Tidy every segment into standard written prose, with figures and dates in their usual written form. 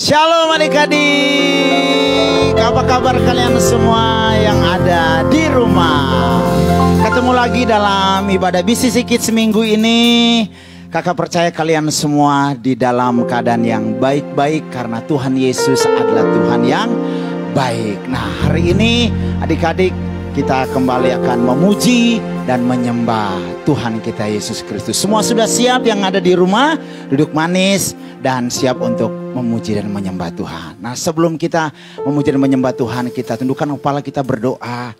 Shalom adik-adik, apa kabar kalian semua yang ada di rumah? Ketemu lagi dalam ibadah BCC Kids minggu ini. Kakak percaya kalian semua di dalam keadaan yang baik-baik karena Tuhan Yesus adalah Tuhan yang baik. Nah, hari ini adik-adik kita kembali akan memuji dan menyembah Tuhan kita Yesus Kristus. Semua sudah siap yang ada di rumah, duduk manis dan siap untuk memuji dan menyembah Tuhan. Nah, sebelum kita memuji dan menyembah Tuhan, kita tundukkan kepala, kita berdoa.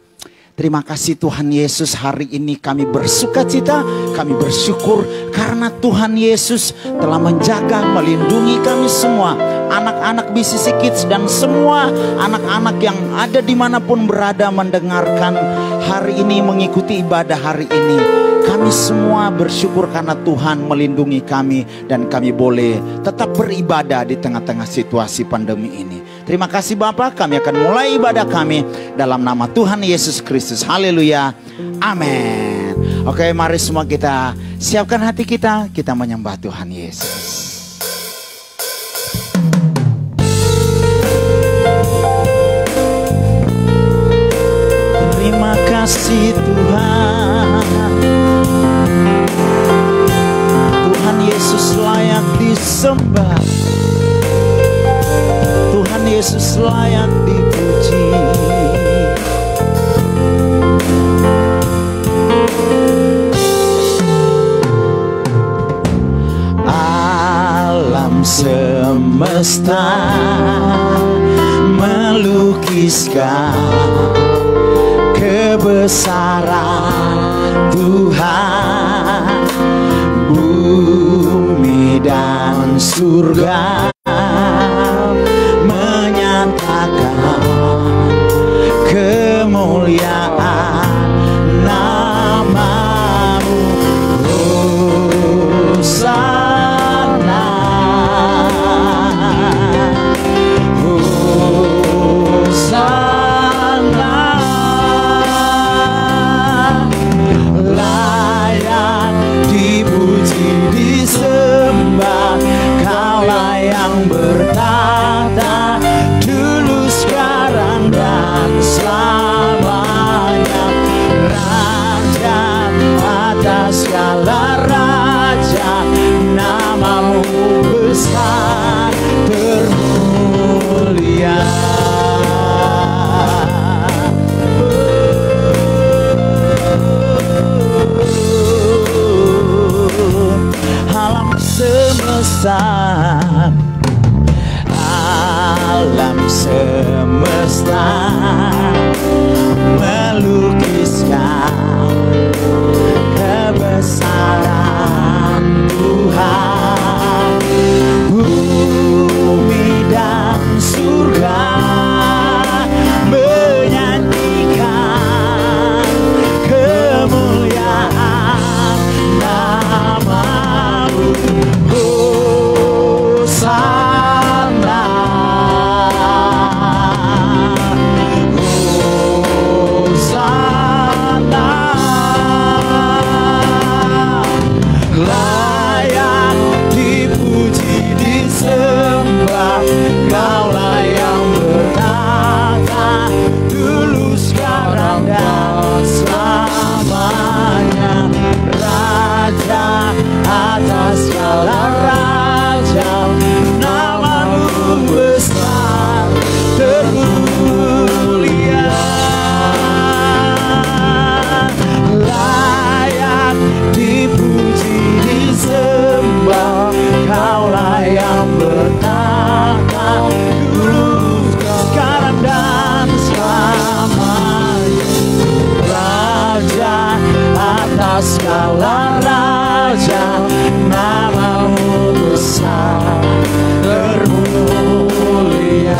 Terima kasih Tuhan Yesus, hari ini kami bersuka cita, kami bersyukur karena Tuhan Yesus telah menjaga, melindungi kami semua, anak-anak BCC Kids dan semua anak-anak yang ada dimanapun berada mendengarkan hari ini, mengikuti ibadah hari ini. Kami semua bersyukur karena Tuhan melindungi kami dan kami boleh tetap beribadah di tengah-tengah situasi pandemi ini. Terima kasih Bapak, kami akan mulai ibadah kami dalam nama Tuhan Yesus Kristus. Haleluya, amin. Oke, mari semua kita siapkan hati kita menyembah Tuhan Yesus. Terima kasih Tuhan, Tuhan Yesus layak disembah, Tuhan Yesus layak dipuji. Alam semesta melukiskan kebesaran Tuhan, bumi dan surga menyatakan kemuliaan namamu. Hosana, Hosana, layak dipuji disembah, Kaulah yang bertata dulu, sekarang dan selamanya. Raja atas segala raja, namamu besar termulia. Alam semesta, alam semesta melukiskan kebesaran Tuhan, bumi dan surga menyanyikan kemuliaan namamu. Hosana, Hosana, layak dipuji disembah, Kaulah yang bertata dulu, sekarang dan selamanya. Raja atas segala raja, namamu besar termulia. Layak dipuji disembah, Kaulah yang bertata dulu, sekarang dan selamanya. Raja atas segala raja, namamu besar termulia.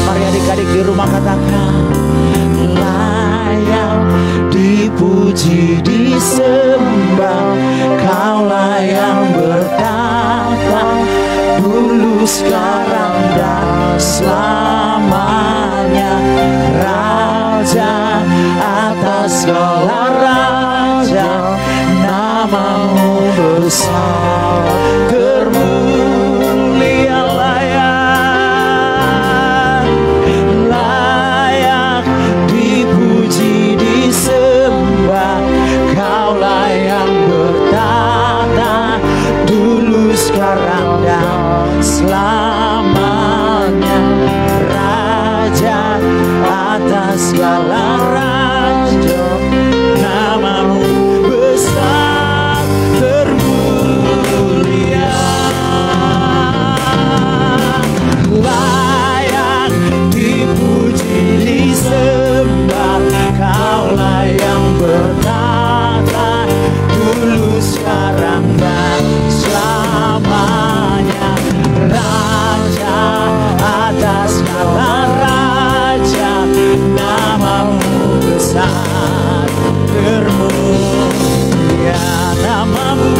Mari adik-adik di rumah katakan, layak dipuji disembah, Kaulah yang bertata dulu, sekarang dan selamanya. Raja atas segala raja, namamu besar termulia. Layak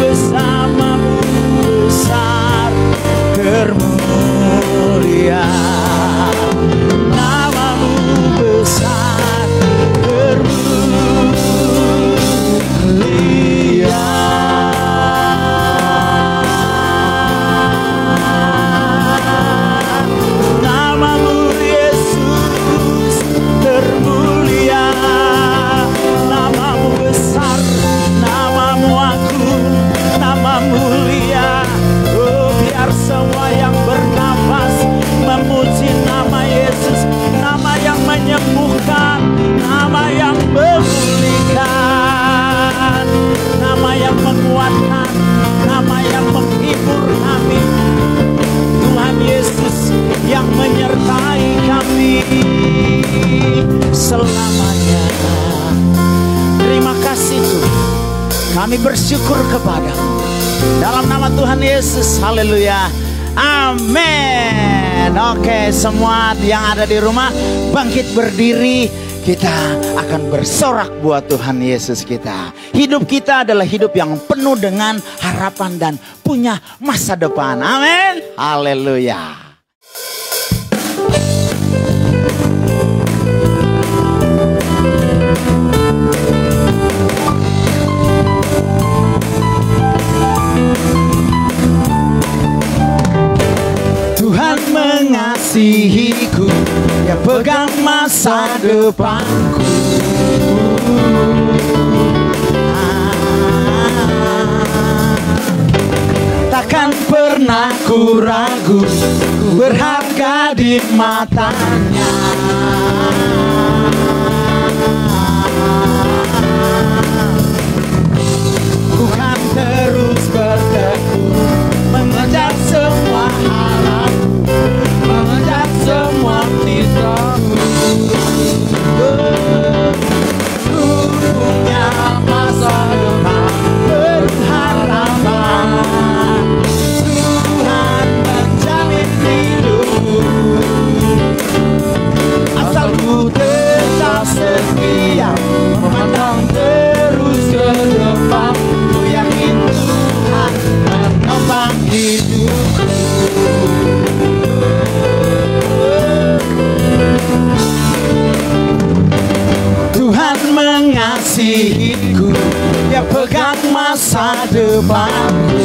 bersamamu besar termulia. Namamu besar termulia. Namamu Yesus termulia. Namamu besar, namamu agung, nama mulia. Oh, biar semua yang bernafas memuji nama Yesus, nama yang menyembuhkan, nama yang memulihkan, nama yang menguatkan, nama yang menghibur kami. Tuhan Yesus yang menyertai kami selamanya. Terima kasih Tuhan, kami bersyukur kepadamu dalam nama Tuhan Yesus. Haleluya, amin. Oke, semua yang ada di rumah bangkit berdiri. Kita akan bersorak buat Tuhan Yesus kita. Hidup kita adalah hidup yang penuh dengan harapan dan punya masa depan. Amin. Haleluya. Tuhan mengasihiku, Dia pegang masa depanku. Takkan pernah ku ragu, ku berharga di matanya. Ku kan terus bertekun mengejar semua harap, mengejar semua citaku. Ku punya masa depan penuh harapan. Tuhan menjamin hidupku, asal ku tetap setia memandang terus ke depan. Ku yakin Tuhan menopang hidupku. Tuhan mengasihiku, Dia pegang masa depanku.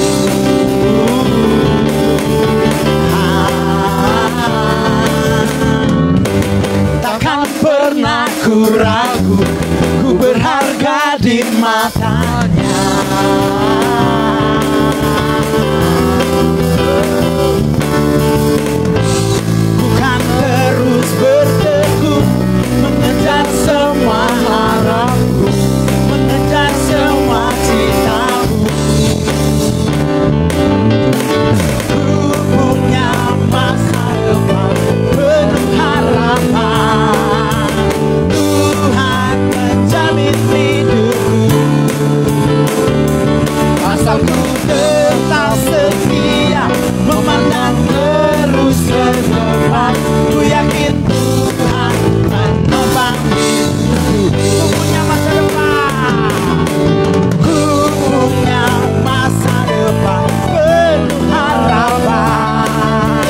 Takkan pernah ku ragu, ku berharga di matanya. Bukan terus bertekun mengejar semua harapku, mengejar semua citaku. Ku punya masa depan penuh harapan. Tuhan menjamin hidupku, asal ku tetap setia memandang terus ke depan. Ku yakin Tuhan menopang hidupku. Ku punya masa depan, ku punya masa depan penuh harapan.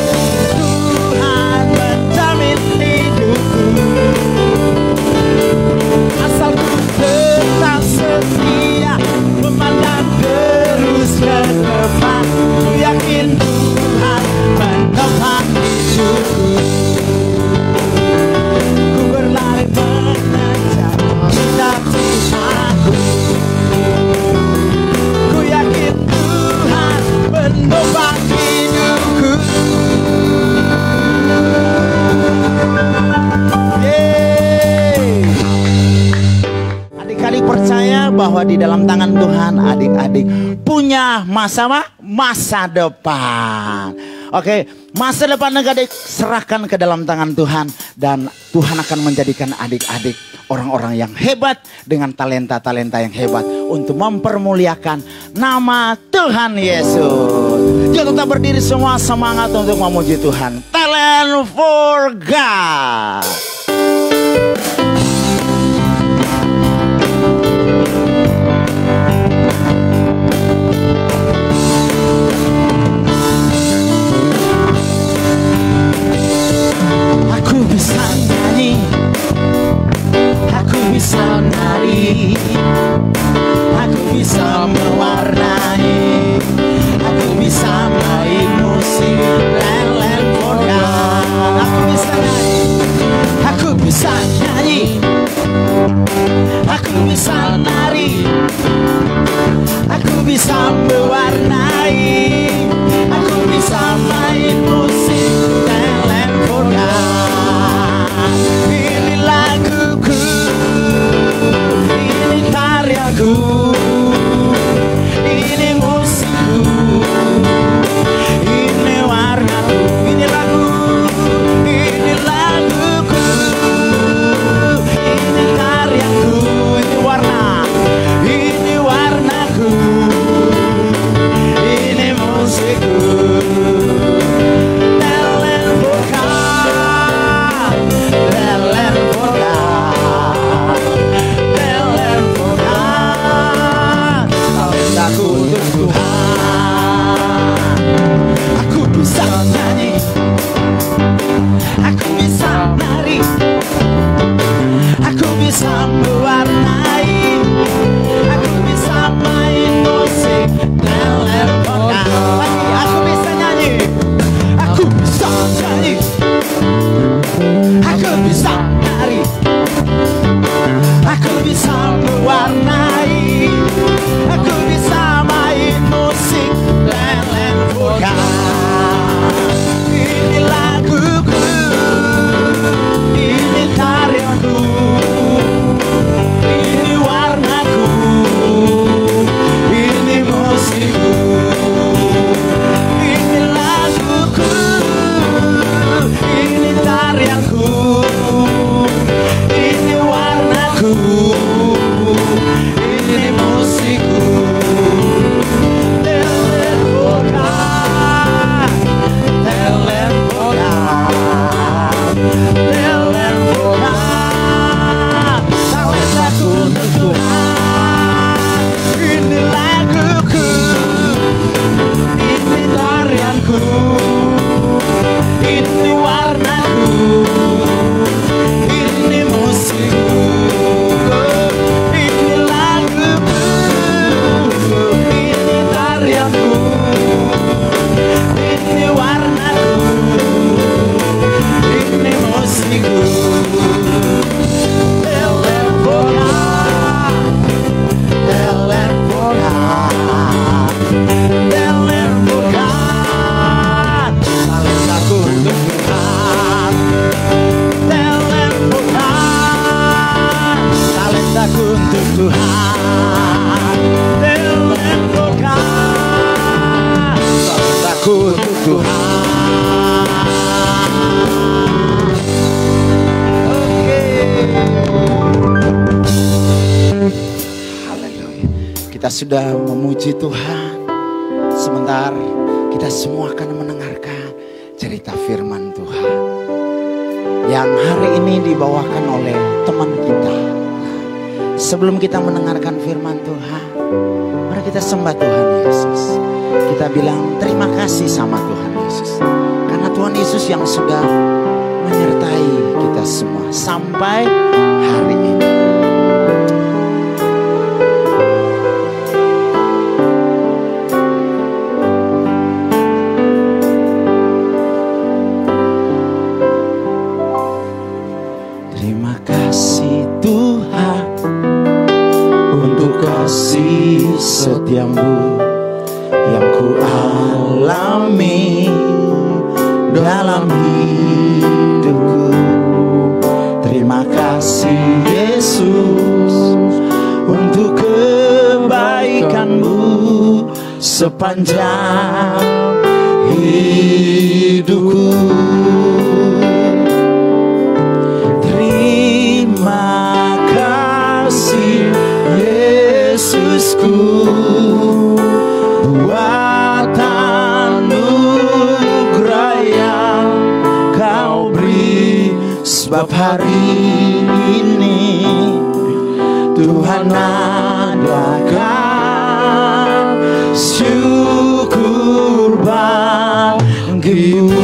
Tuhan menjamin hidupku, asal ku tetap setia memandang terus ke depan. Ku yakin Tuhan menopang hidupku. Ku berlari mengejar cita-citaku. Ku yakin Tuhan menopang hidupku. Yeay. Adik-adik percaya bahwa di dalam tangan Tuhan adik-adik punya masa depan. Oke, masa depan adik serahkan ke dalam tangan Tuhan, dan Tuhan akan menjadikan adik-adik orang-orang yang hebat dengan talenta-talenta yang hebat untuk mempermuliakan nama Tuhan Yesus. Kita tetap berdiri semua, semangat untuk memuji Tuhan. Talent for God. mewarnai. Aku bisa main musik telepon. Ini laguku, ini karyaku, ini musikku, ini warnaku, ini lagu, ini laguku, ini karyaku, ini warna, ini warnaku, ini musikku. Aku bisa nyanyi, aku bisa nari, aku bisa mewarnai, aku bisa main musik telepon. Lagi aku bisa nyanyi, aku bisa nyanyi, aku bisa nari, aku bisa mewarnai, aku bisa main musik telepon. Ini laguku, ini karyaku, ini warnaku, ini musikku. Ini laguku, ini karyaku, ini warnaku, ini musikku. Ini warnaku, ini musikku, ini laguku, ini karyaku, ini warnaku, ini musikku. Telepona, telepona, telepona. Talentaku untuk Tuhan, telepona. Talentaku untuk Tuhan, telepona. Talentaku untuk Tuhan. Oke. Haleluya. Kita sudah memuji Tuhan. Sebentar kita semua akan mendengarkan cerita firman Tuhan yang hari ini dibawakan oleh teman kita. Sebelum kita mendengarkan firman Tuhan, mari kita sembah Tuhan Yesus. Kita bilang terima kasih sama Tuhan Yesus, karena Tuhan Yesus yang sudah menyertai kita semua sampai hari ini. Terima kasih Tuhan untuk kasih setiamu yang ku alami dalam hidupku. Terima kasih Yesus untuk kebaikanmu sepanjang hidupku. Terima kasih Yesusku buat anugerah yang kau beri, sebab hari ini Tuhan adakan syukur bagimu.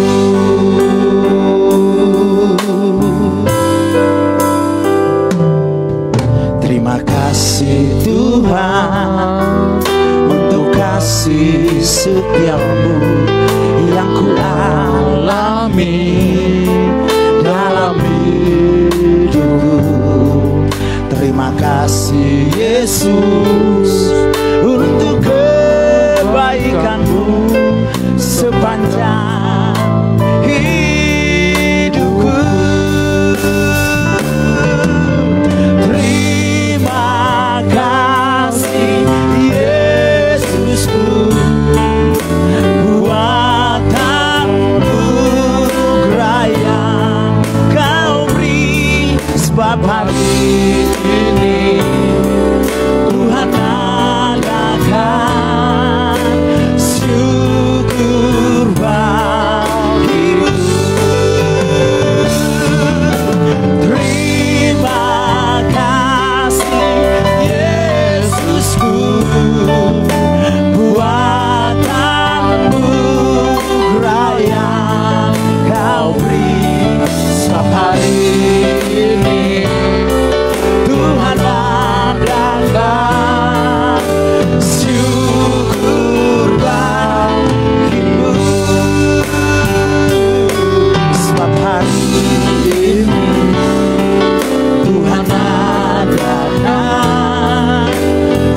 Terima kasih Tuhan untuk kasih setiamu yang ku alami dalam hidupku. Terima kasih Yesus untuk kebaikanmu sepanjang hidupku. Terima kasih Yesusku buat anugerah yang Kau beri, sebab hari ini Tuhan adakan syukur bagimu. Terima kasih Yesusku buat anugerah yang Kau beri, sebab hari ini Tuhan adakan syukur bagimu. Sebab hari ini Tuhan adakan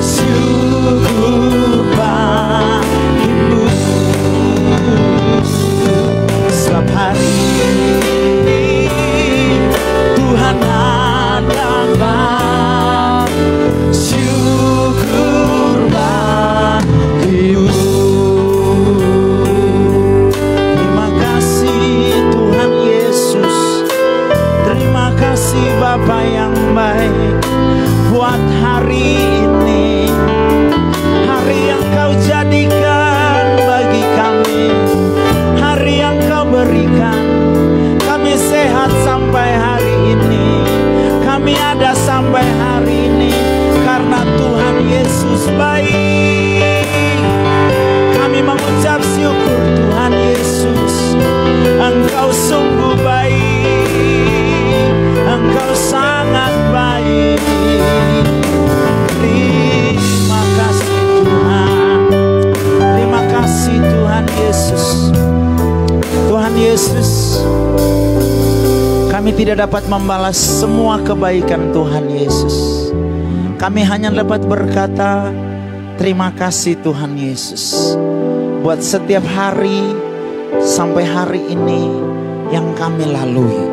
syukur bagimu. Sebab hari ini Tuhan adakan syukur bagimu. Terima kasih Tuhan Yesus. Terima kasih Bapa yang baik buat hari ini, hari yang Kau jadikan bagi kami, hari yang Kau berikan. Kami sehat sampai hari ini, kami ada sampai hari ini karena Tuhan Yesus baik. Kami mengucap syukur Tuhan Yesus, Engkau sungguh baik, Engkau sangat baik. Terima kasih Tuhan, terima kasih Tuhan Yesus. Tuhan Yesus, kami tidak dapat membalas semua kebaikan Tuhan Yesus. Kami hanya dapat berkata terima kasih Tuhan Yesus buat setiap hari sampai hari ini yang kami lalui.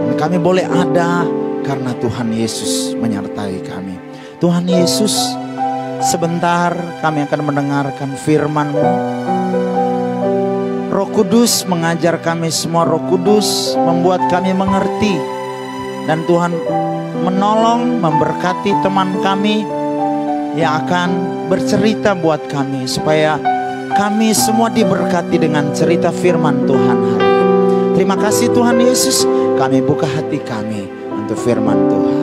Dan kami boleh ada karena Tuhan Yesus menyertai kami. Tuhan Yesus, sebentar kami akan mendengarkan firman-Mu. Roh Kudus mengajar kami semua. Roh Kudus membuat kami mengerti. Dan Tuhan menolong, memberkati teman kami yang akan bercerita buat kami, supaya kami semua diberkati dengan cerita firman Tuhan hari ini. Terima kasih Tuhan Yesus. Kami buka hati kami untuk firman Tuhan.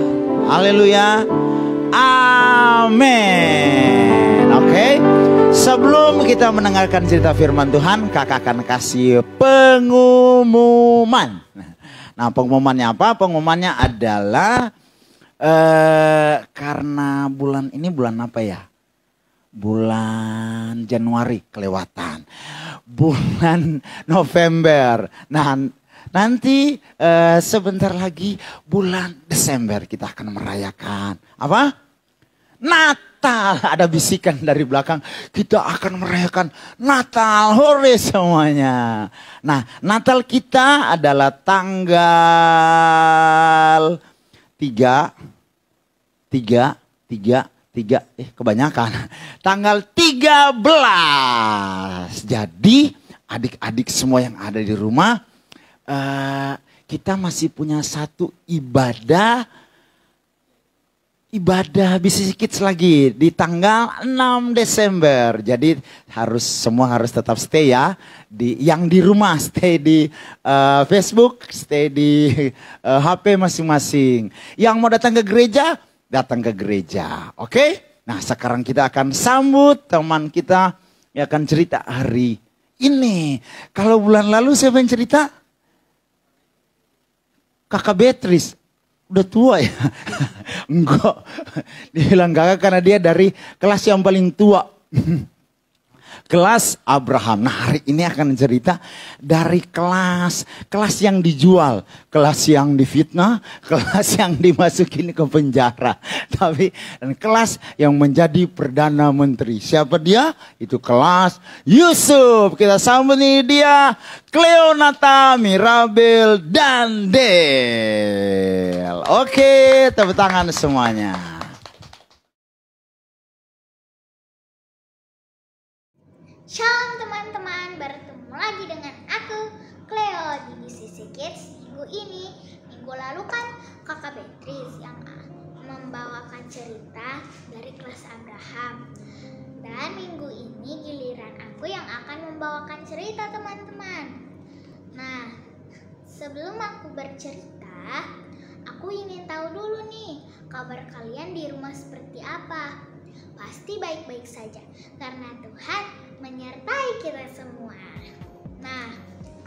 Haleluya. Amin. Oke. Sebelum kita mendengarkan cerita firman Tuhan, kakak akan kasih pengumuman. Nah, pengumumannya apa? Pengumumannya adalah karena bulan ini bulan apa ya? Bulan Januari kelewatan. Bulan November. Nah, nanti sebentar lagi bulan Desember kita akan merayakan apa? Natal. Ada bisikan dari belakang, kita akan merayakan Natal. Hore semuanya. Nah, Natal kita adalah tanggal 3 kebanyakan. Tanggal 13. Jadi adik-adik semua yang ada di rumah, kita masih punya satu ibadah BCC Kids lagi di tanggal 6 Desember. Jadi semua harus tetap stay ya. Yang di rumah stay di Facebook, stay di HP masing-masing. Yang mau datang ke gereja, datang ke gereja. Oke? Nah, sekarang kita akan sambut teman kita yang akan cerita hari ini. Kalau bulan lalu siapa yang cerita? Kakak Beatrice. Udah tua ya? Enggak. Dibilang kakak karena dia dari kelas yang paling tua. kelas Abraham. Nah, hari ini akan cerita dari kelas yang dijual, kelas yang difitnah, kelas yang dimasukin ke penjara. Tapi dan kelas yang menjadi Perdana Menteri. Siapa dia? Itu kelas Yusuf. Kita sambut nih dia, Cleonata, Mirabel, dan Del. Oke, tepuk tangan semuanya. Shalom teman-teman, bertemu lagi dengan aku, Cleo, di BCC Kids. Minggu ini, minggu lalu kan kakak Beatrice yang membawakan cerita dari kelas Abraham. Dan minggu ini giliran aku yang akan membawakan cerita teman-teman. Nah, sebelum aku bercerita, aku ingin tahu dulu nih, kabar kalian di rumah seperti apa? Pasti baik-baik saja, karena Tuhan menyertai kita semua. Nah,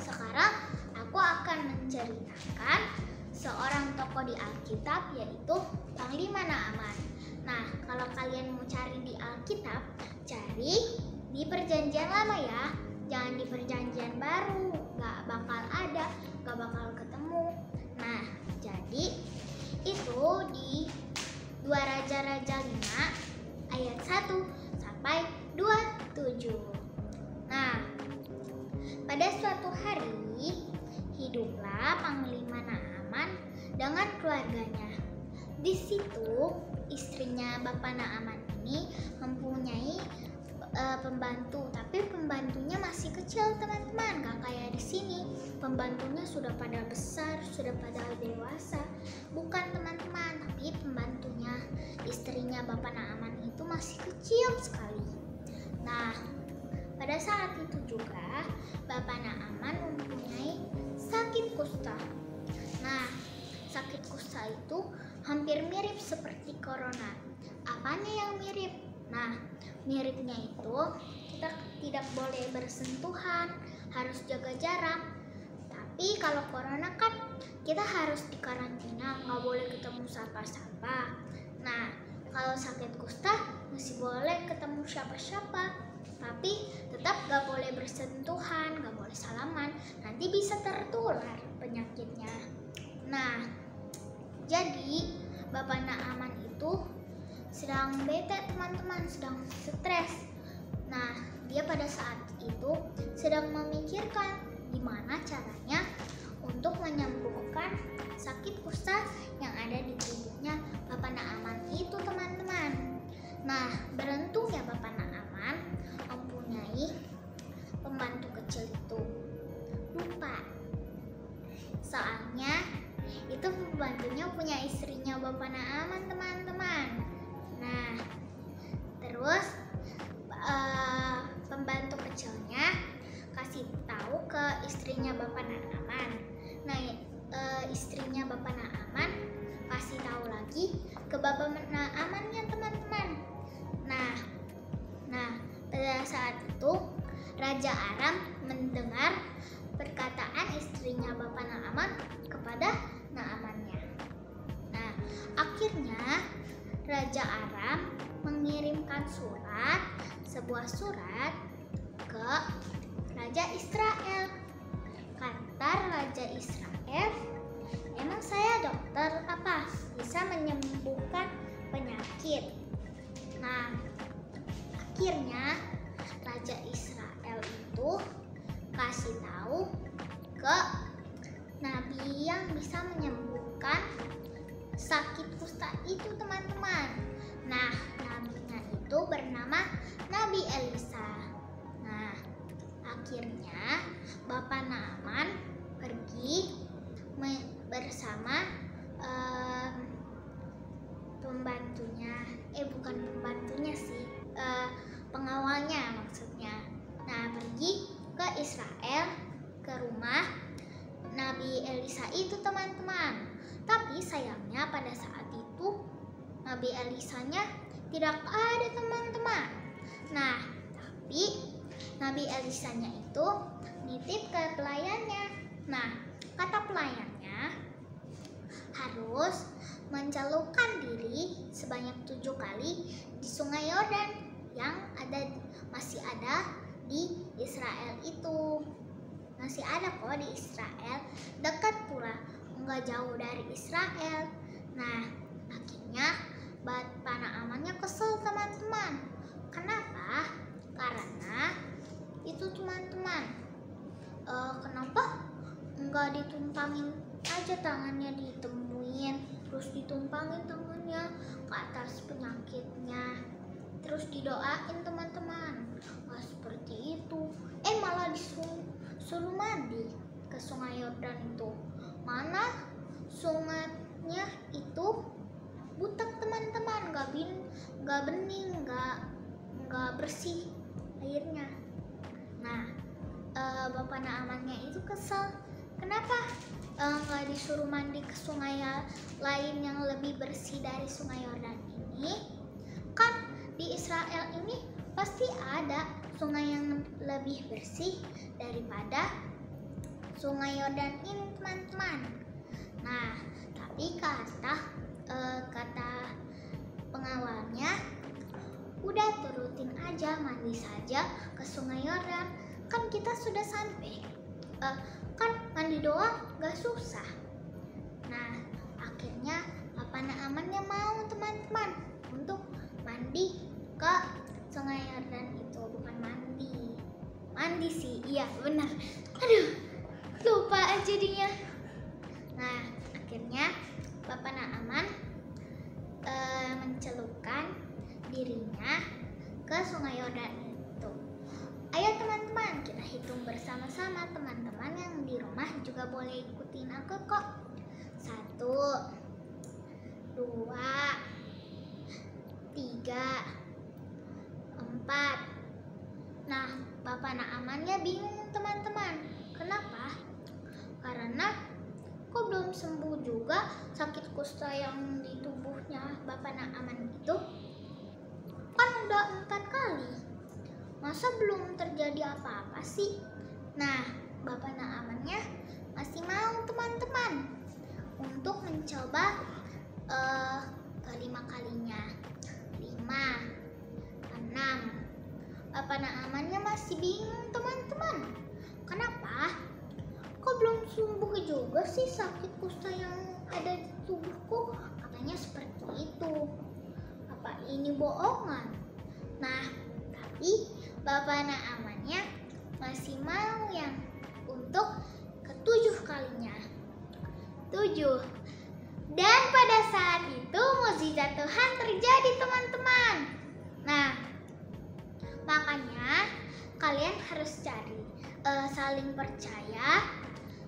sekarang aku akan menceritakan seorang tokoh di Alkitab, yaitu Panglima Naaman. Nah, kalau kalian mau cari di Alkitab, cari di Perjanjian Lama ya. Jangan di Perjanjian Baru, gak bakal ada, gak bakal ketemu. Nah, jadi itu di 2 Raja-Raja 5 ayat 1 sampai 27. Nah, pada suatu hari hiduplah Panglima Naaman dengan keluarganya. Di situ istrinya Bapak Naaman ini mempunyai pembantu, tapi pembantunya masih kecil teman-teman, gak kayak di sini. Pembantunya sudah pada besar, sudah pada dewasa. Bukan teman-teman, tapi pembantunya istrinya Bapak Naaman itu masih kecil sekali. Nah, pada saat itu juga Bapak Naaman mempunyai sakit kusta. Nah, sakit kusta itu hampir mirip seperti corona. Apanya yang mirip? Nah, miripnya itu kita tidak boleh bersentuhan, harus jaga jarak. Tapi kalau corona kan kita harus dikarantina, nggak boleh ketemu siapa-siapa. Nah, kalau sakit kusta masih boleh ketemu siapa-siapa, tapi tetap nggak boleh bersentuhan, nggak boleh salaman, nanti bisa tertular penyakitnya. Nah, jadi Bapak Naaman itu sedang bete teman-teman, sedang stres. Nah, dia pada saat itu sedang memikirkan gimana caranya untuk menyembuhkan sakit kusta yang ada di tubuhnya Bapak Naaman itu teman-teman. Nah, beruntungnya Bapak Naaman mempunyai pembantu kecil itu. Lupa, soalnya itu pembantunya punya istrinya Bapak Naaman teman-teman. Nah, terus pembantu kecilnya kasih tahu ke istrinya Bapak Naaman. Nah, istrinya Bapak Naaman kasih tahu lagi ke Bapak Naamannya teman-teman. Nah, pada saat itu Raja Aram mendengar perkataan istrinya Bapak Naaman kepada Naamannya. Nah, akhirnya Raja Aram mengirimkan sebuah surat ke Raja Israel. Kata Raja Israel, emang saya dokter apa bisa menyembuhkan penyakit? Nah, akhirnya Raja Israel itu kasih tahu ke nabi yang bisa menyembuhkan sakit kusta itu teman-teman. Nah, nabinya itu bernama Nabi Elisa. Nah, akhirnya Bapak Naaman pergi bersama pengawalnya maksudnya. Nah, pergi ke Israel, ke rumah Nabi Elisa itu teman-teman. Tapi sayangnya pada saat itu Nabi Elisanya tidak ada teman-teman. Nah, tapi Nabi Elisanya itu nitip ke pelayannya. Nah, kata pelayannya harus mencelupkan diri sebanyak 7 kali di Sungai Yordan yang ada masih ada di Israel itu. Masih ada kok di Israel, dekat pula, nggak jauh dari Israel. Nah, akhirnya Bapak Naamannya kesel teman-teman. Kenapa? Karena itu teman-teman, kenapa nggak ditumpangin aja tangannya, ditemuin, terus ditumpangin tangannya ke atas penyakitnya, terus didoain teman-teman. Nggak seperti itu, malah disuruh mandi ke sungai Yordan itu. Mana sungainya itu butek teman-teman, nggak bening, nggak bersih airnya. Nah, Bapak Naamannya itu kesel. Kenapa nggak disuruh mandi ke sungai lain yang lebih bersih dari sungai Yordan ini? Kan di Israel ini pasti ada sungai yang lebih bersih daripada sungai Yordan ini teman-teman. Nah, tapi kata pengawalnya, udah turutin aja, mandi saja ke sungai Yordan, kan kita sudah sampai, kan mandi doang gak susah. Nah, akhirnya Bapak Naamannya mau teman-teman untuk mandi ke sungai Yordan itu. Bukan mandi sih, iya benar, aduh lupa jadinya. Nah, akhirnya Bapak Naaman mencelupkan dirinya ke sungai Yordan itu. Ayo teman-teman, kita hitung bersama-sama. Teman-teman yang di rumah juga boleh ikutin aku kok. 1, 2, 3, 4. Nah, Bapak Naamannya bingung teman-teman. Kenapa? Karena kok belum sembuh juga sakit kusta yang di tubuhnya Bapak Naaman itu. Kan udah 4 kali, masa belum terjadi apa-apa sih? Nah, Bapak Naamannya masih mau teman-teman untuk mencoba kelima kalinya. 5, 6. Bapak Naamannya masih bingung teman-teman. Kenapa? Kok belum sembuh juga sih sakit kusta yang ada di tubuhku? Katanya seperti itu. Apa ini bohongan? Nah, tapi Bapak Naamannya masih mau yang untuk ke-7 kalinya. 7. Dan pada saat itu mukjizat Tuhan terjadi teman-teman. Nah, makanya kalian harus cari saling percaya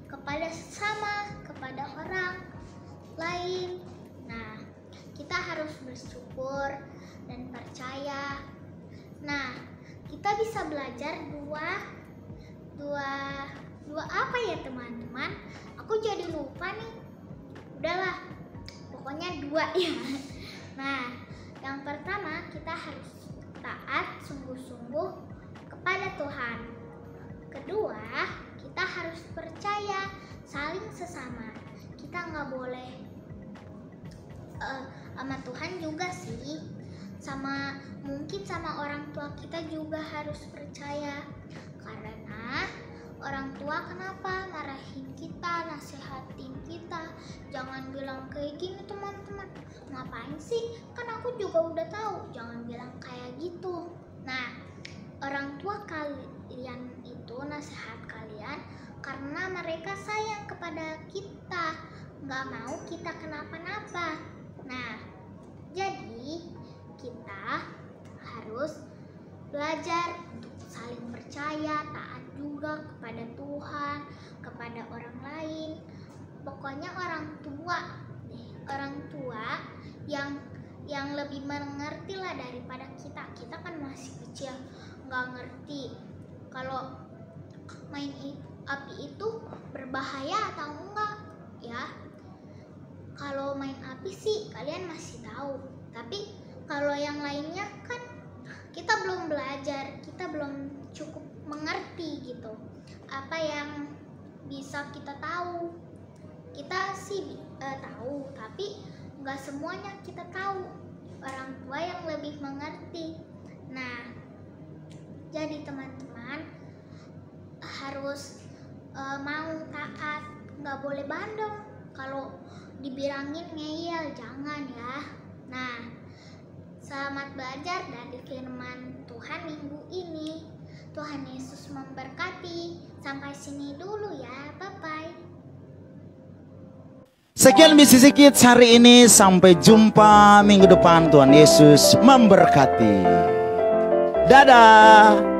kepada sesama, kepada orang lain. Nah, kita harus bersyukur dan percaya. Nah, kita bisa belajar dua apa ya teman-teman? Aku jadi lupa nih. Udahlah, pokoknya 2 ya. Nah, yang pertama kita harus taat sungguh-sungguh kepada Tuhan. Kedua, kita harus percaya saling sesama. Kita nggak boleh sama Tuhan juga sih, mungkin sama orang tua kita juga harus percaya. Karena orang tua kenapa marahin kita, nasehatin kita, jangan bilang kayak gini teman-teman. Ngapain sih? Kan aku juga udah tahu, jangan bilang kayak gitu. Nah, orang tua kalian itu nasihat kalian karena mereka sayang kepada kita, nggak mau kita kenapa-napa. Nah, jadi kita harus belajar untuk saling percaya, taat juga kepada Tuhan, kepada orang lain. Pokoknya orang tua yang lebih mengerti lah daripada kita. Kita kan masih kecil, nggak ngerti kalau main api itu berbahaya atau enggak ya. Kalau main api sih kalian masih tahu, tapi kalau yang lainnya kan kita belum belajar, kita belum cukup mengerti gitu. Apa yang bisa kita tahu? Kita sih tahu, tapi nggak semuanya kita tahu. Orang tua yang lebih mengerti. Nah, Jadi teman-teman harus mau taat, nggak boleh bandel. Kalau dibilangin ngeyel jangan ya. Nah, selamat belajar dari firman Tuhan minggu ini. Tuhan Yesus memberkati. Sampai sini dulu ya, bye-bye. Sekian Bisisi Kids hari ini, sampai jumpa minggu depan. Tuhan Yesus memberkati. Dadah.